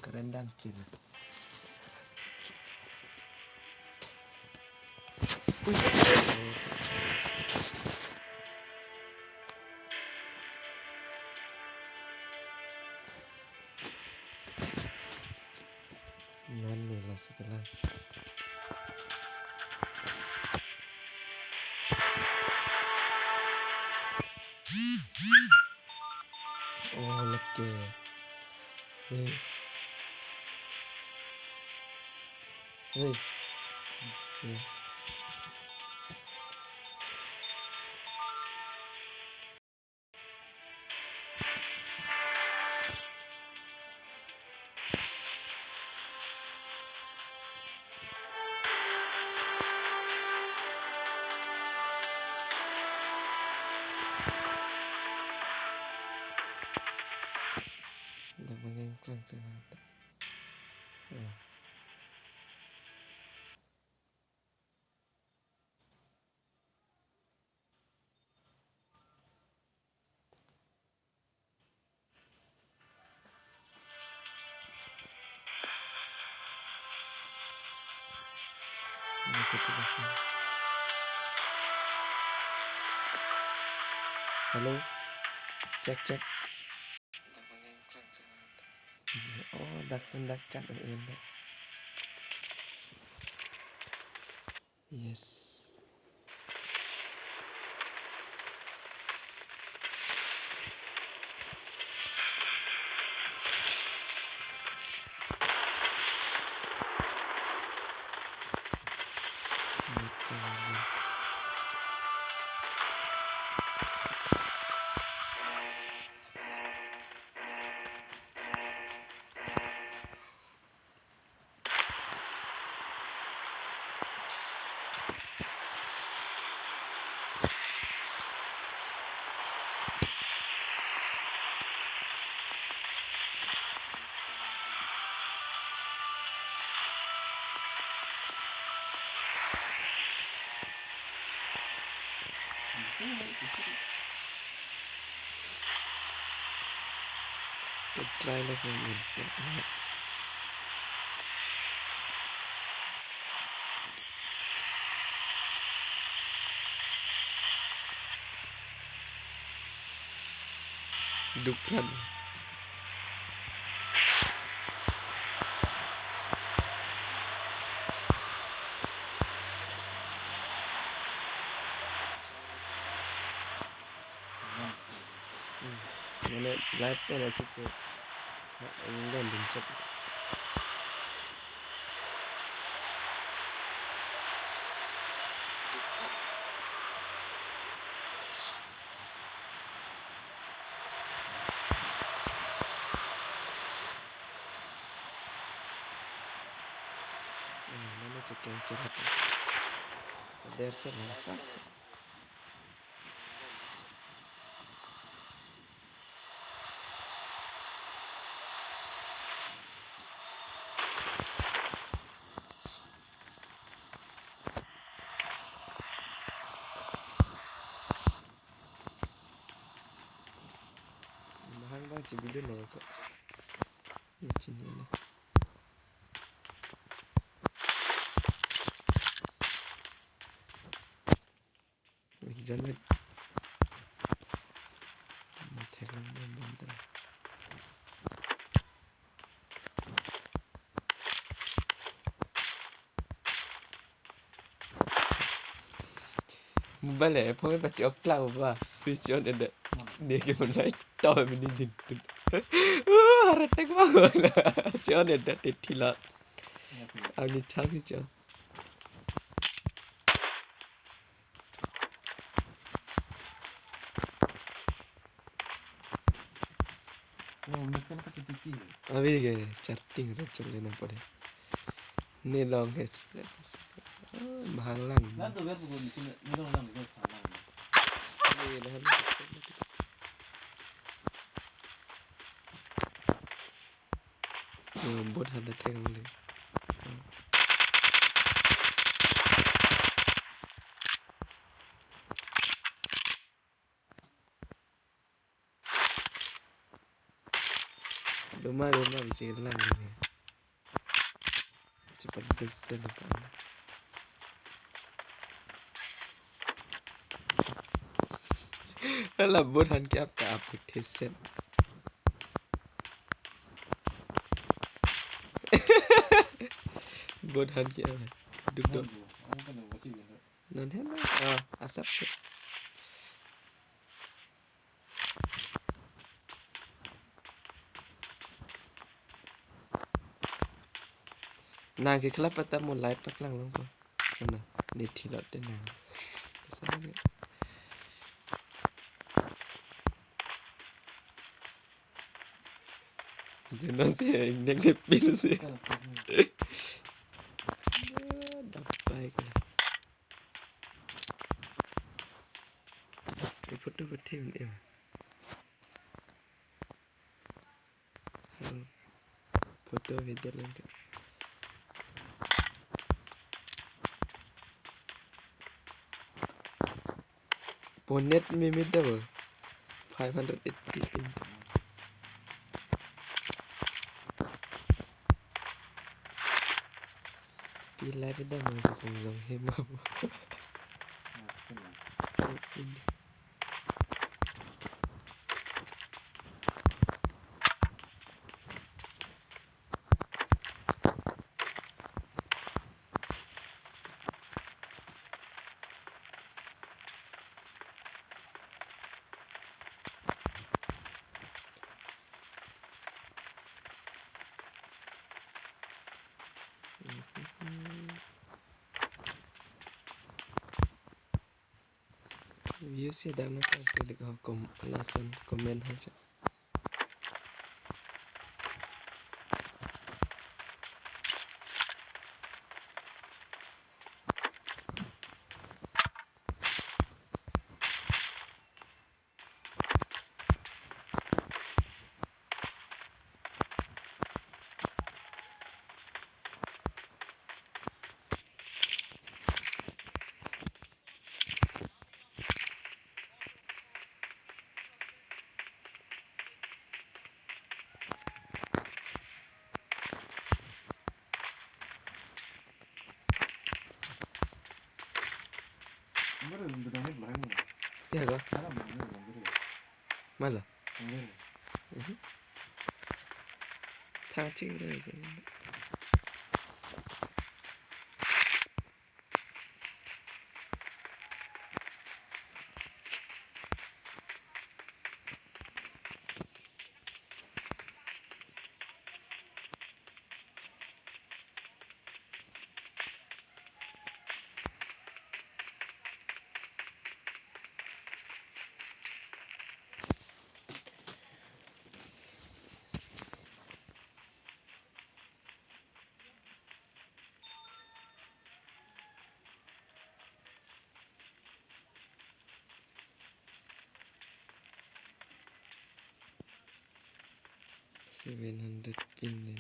Kerendam cil. Nani lah sekarang. Oh, leke. Hey. Hey. Hey. Dah banyak kelang ternyata. Oh. Halo, cek. Oh, dak cat ini. Yes. Try lagi ni. Dukran. Mana live pun ada sikit. Enggak lincah. Mana cek yang cerah. Ada cerah. Video lo kok. Ini ni. Jangan. Mati lang benda. Mobile phone baca offline apa? Switch on ada. Dia ke mana? Tahu mini din. Harap tak bangun. Switch on ada tetilah. Ani cakap je. Oh, mungkin pakai TV. Abi ke charting racun lena pade. Ni long head. Mahal lang. Nah, tu biar bukan ni dong lang ni salah. Ni dah. Buat ada tengah ni. rumah bisa hilang ini. Cepat depan. Alah bukan ke application. Bukan ke apa? Duduk. Non hena. Asap. Nah, ke kelapa tak mulai paklang lang po. Ano, nitilot din na. Sabi. Jangan siya, hindi ngipin siya. Dapat ka. Foto betul ni. Foto video lang ka. Bonnet mimit daw. 580 inch. Pila rin daw mga kung lang hima mo. Views sih dah nak pilih kau alasan komen aja. Ya kah? Malah. Cacing lagi. $700 pin ini.